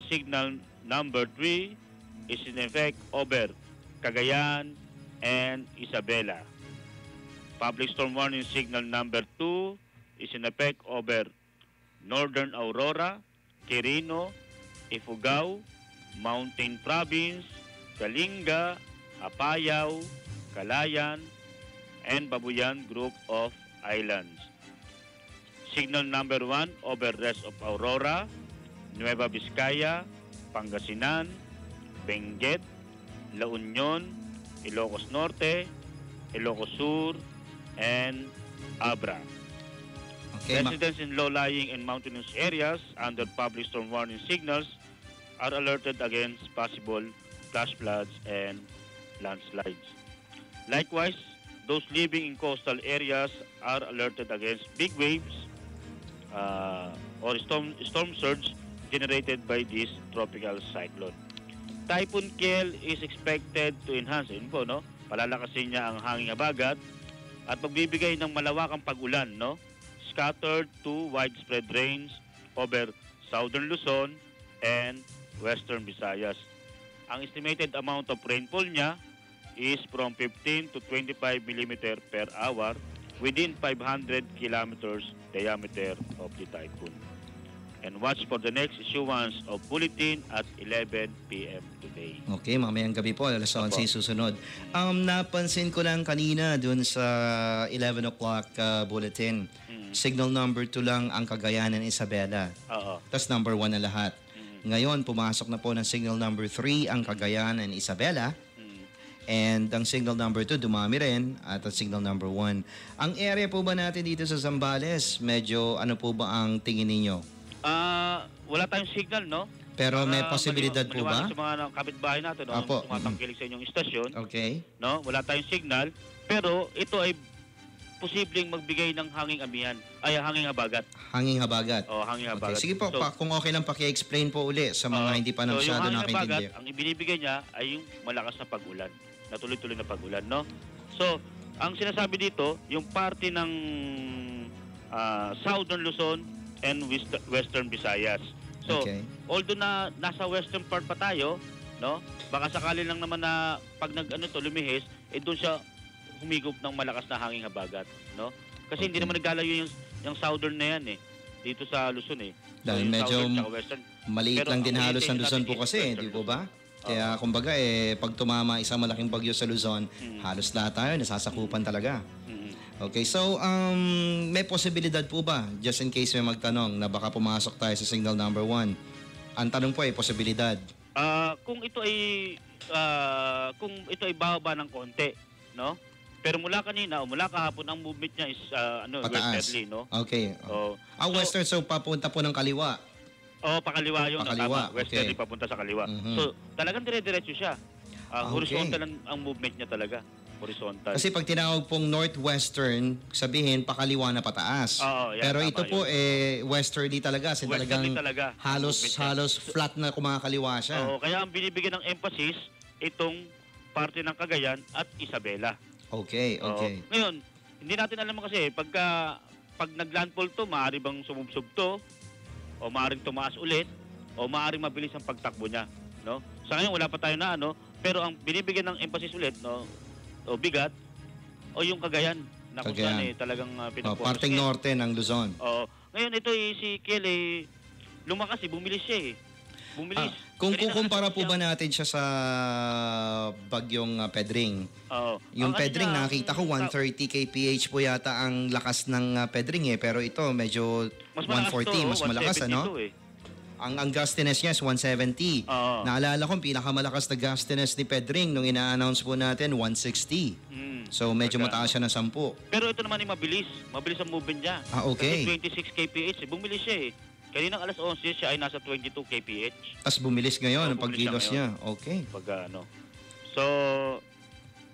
signal number 3 is in effect over Cagayan and Isabela. Public storm warning signal number 2 is in effect over Northern Aurora, Quirino, Ifugao, Mountain Province, Kalinga, Apayao, Calayan, and Babuyan Group of Islands. Signal number 1 over rest of Aurora, Nueva Vizcaya, Pangasinan, Benguet, La Union, Ilocos Norte, Ilocos Sur, and Abra. Okay, Residents in low-lying and mountainous areas under public storm warning signals are alerted against possible flash floods and landslides. Likewise, those living in coastal areas are alerted against big waves or storm surge generated by this tropical cyclone. Typhoon Kiel is expected to enhance, yun po, no? Palalakasin niya ang hanging habagat at magbibigay ng malawakang pag-ulan, no? Scattered to widespread rains over southern Luzon and western Visayas. Ang estimated amount of rainfall niya is from 15 to 25 mm per hour within 500 kilometers diameter of the typhoon. And watch for the next issuance of bulletin at 11 p.m. today. Okay, mamayang gabi po, alas 11 susunod. Napansin ko lang kanina dun sa 11 o'clock bulletin. Signal number 2 lang ang Cagayan and Isabela. Oo. Tapos number 1 na lahat. Ngayon, pumasok na po ng signal number 3 ang Cagayan and Isabela. And ang signal number 2, dumami rin. At ang signal number 1. Ang area po ba natin dito sa Zambales, medyo ano po ba ang tingin ninyo? Wala tayong signal, no? Pero may posibilidad po ba? Sa mga kapitbahay natin, no? Apo. Tumatangkilik sa inyong istasyon. Okay. No? Wala tayong signal. Pero ito ay posibleng magbigay ng hanging amihan. Ay, hanging habagat. Hanging habagat. Hanging habagat. Okay. Sige po, So, kung okay lang paki-explain po uli sa mga hindi pa na masyado yung hanging nakintindi. habagat, ang ibinibigay niya ay yung malakas na pag-ulan. Na tuloy-tuloy na pag-ulan, no? So, ang sinasabi dito, yung parte ng Southern Luzon and Western Visayas. So, Okay. although na nasa western part pa tayo, no? Baka sakali lang naman na pag lumihis, doon siya humigop ng malakas na hanging habagat, no? Kasi hindi Okay. naman naglalayo yung southern na yan dito sa Luzon Dahil yung medyo southern tsaka western. maliit Pero lang din ang halos ang orientation Luzon natin po is kasi, western di po Luzon. ba? Kaya kumbaga pag tumama isang malaking bagyo sa Luzon, halos lahat tayo nasasakupan talaga. Okay, so may posibilidad po ba, just in case may magtanong na baka pumasok tayo sa signal number 1? Ang tanong po ay posibilidad. Kung ito ay bababa ng konti, no? Pero mula kanina o mula kahapon ang movement niya is Pataas. westerly, no? Okay. So, Western, so papunta po ng kaliwa. pakaliwa yung Pakaliwa, tama. Westerly okay. papunta sa kaliwa. Mhm. So, talagang dire-diretso siya. Okay. Horizontal ang movement niya talaga. Horizontal. Kasi pag tinawag pong northwestern, sabihin pakaliwa na pataas. Oo, yan, Pero tama ito po yun. westerly talaga. Kasi Westerly talagang talaga. halos flat na kumakaliwa siya. Oo, kaya ang binibigyan ng emphasis itong parte ng Cagayan at Isabela. Okay, okay. Ngayon, hindi natin alam kasi pag naglandfall to, maaari bang sumubsob to o maaaring tumaas ulit o maaaring mabilis ang pagtakbo niya, no? Sa ngayon wala pa tayo na pero ang binibigyan ng emphasis ulit, no, o bigat o yung Cagayan na kung Cagayan. saan talagang pinupokus. Parteng norte ng Luzon. Ngayon ito si Kiel lumakas bumilis siya Bumilis. Kung Kanina kukumpara po siya- ba natin siya sa bagyong Pedring? Oo. Yung Ang Pedring, kanina, nakita ko 130 kph po yata ang lakas ng Pedring Pero ito medyo mas malakas 140, mas malakas 172 Ang gustiness niya is 170. Oo. Naalala ko, pinakamalakas na gustiness ni Pedring nung ina-announce po natin, 160. So medyo mataas siya ng 10. Pero ito naman ay mabilis. Mabilis ang movement niya. Okay. Kasi 26 kph. Bumilis siya Kaninang alas 11 siya ay nasa 22 kph. Tapos bumilis ngayon ang bumilis pagkilos siya niya. Okay. So,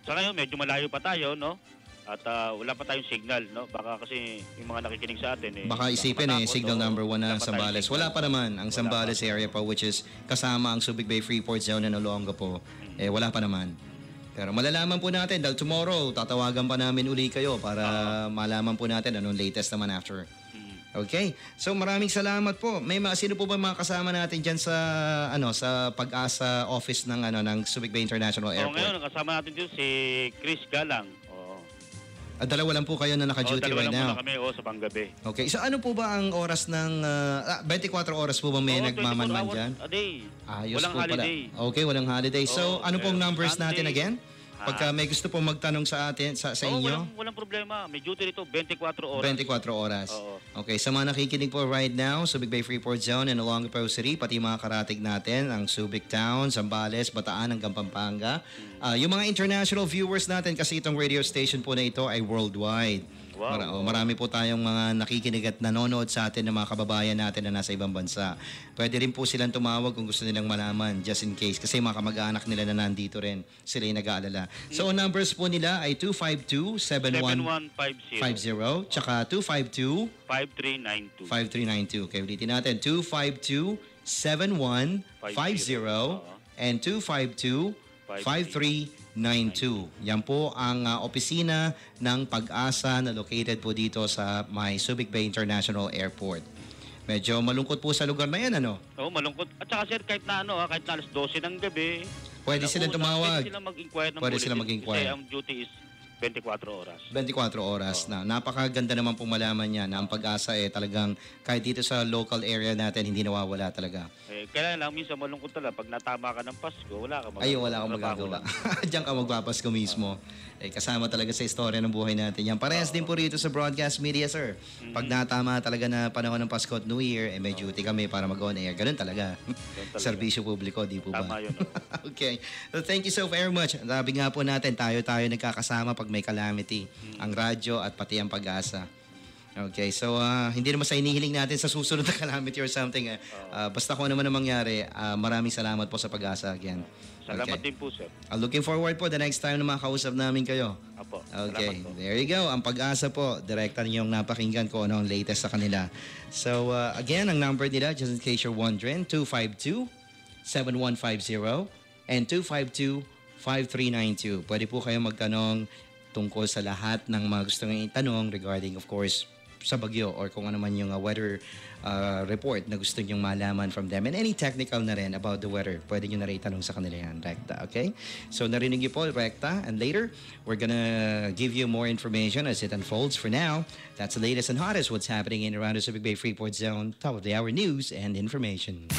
sa ngayon medyo malayo pa tayo, no? At wala pa tayong signal, no? Baka kasi yung mga nakikinig sa atin Baka isipin matakot, signal number 1 na wala pa tayong Zambales. signal. Wala pa naman ang Wala Zambales pa. area pa which is kasama ang Subic Bay Freeport Zone and Olongapo. Wala pa naman. Pero malalaman po natin dahil tomorrow tatawagan pa namin uli kayo para malaman po natin anong latest naman after. Okay. So maraming salamat po. Sino po ba mga kasama natin diyan sa sa Pag-asa office ng Subic Bay International Airport? Ngayon kasama natin dito si Chris Galang. Dalawa lang po kayo na naka-duty right now. Dalawa lang kami sa panggabi. Okay. So ano po ba ang oras ng 24 oras po ba may nagmamanman diyan? 24 hours a day. Ayos Walang po holiday. Pala. Okay, walang holiday. So ano pong numbers Sunday, natin again? Pagka may gusto pong magtanong sa atin, sa inyo? Walang problema. May duty rito, 24 oras. 24 oras. Oo. Okay, sa mga nakikinig po right now, Subic Bay Freeport Zone and along the City, pati mga karatig natin, ang Subic Town, Zambales, Bataan, hanggang Pampanga. Yung mga international viewers natin, kasi itong radio station po na ito ay worldwide. Wow. Marami po tayong mga nakikinig at nanonood sa atin ng mga kababayan natin na nasa ibang bansa. Pwede rin po silang tumawag kung gusto nilang malaman, just in case. Kasi mga kamag-anak nila na nandito rin, sila yung nag-aalala. So, numbers po nila ay 252-7150, tsaka 252-5392. 5392. Okay, ulitin natin. 252-7150 and 252-5392. Yan po ang opisina ng Pag-asa na located po dito sa may Subic Bay International Airport. Medyo malungkot po sa lugar na yan, ano? Oo, malungkot. At saka sir, kahit na kahit na alas 12 ng gabi, pwede silang tumawag. Pwede silang mag-inquire ng Pwede bulletin. silang mag-inquire. Kasi ang duty is 24 oras. 24 oras na. Napakaganda naman pong malaman niya na ang Pag-asa talagang kahit dito sa local area natin, hindi nawawala talaga. Kaya lang, minsan malungkot talaga. Pag natama ka ng Pasko, wala ka magagawa. Ay, wala akong magagawa. Diyan ka magpapasko mismo. Kasama talaga sa istorya ng buhay natin. Yan, parehas din po rito sa broadcast media, sir. Pag natama talaga na panahon ng Pasko at New Year, may duty kami para mag-on air. Ganun talaga. Serbisyo publiko, di po ba? Tama yun. Okay. So, thank you so very much. Sabi nga po natin, tayo nagkakasama pag may calamity. Ang radyo at pati ang Pag-asa. Okay, so hindi naman sa inihiling natin sa susunod na calamity or something. Basta kung ano man ang mangyari, maraming salamat po sa Pag-asa again. Salamat din po, sir. Looking forward po the next time na makausap namin kayo. Apo. Okay, Salamat po. there you go. Ang Pag-asa po, direkta ninyong napakinggan ko ano ang latest sa kanila. So again, ang number nila, just in case you're wondering, 252-7150 and 252-5392. Pwede po kayo magtanong tungkol sa lahat ng mga gusto nyo itanong regarding, of course, sa bagyo or kung ano man yung weather report na gusto nyong malaman from them. And any technical na rin about the weather, pwede nyo na rin itanong sa kanila yan, Rekta. Okay? So narinig niyo po, Rekta. And later, we're gonna give you more information as it unfolds. For now, that's the latest and hottest what's happening in around the Subic Bay Freeport Zone. Top of the hour news and information.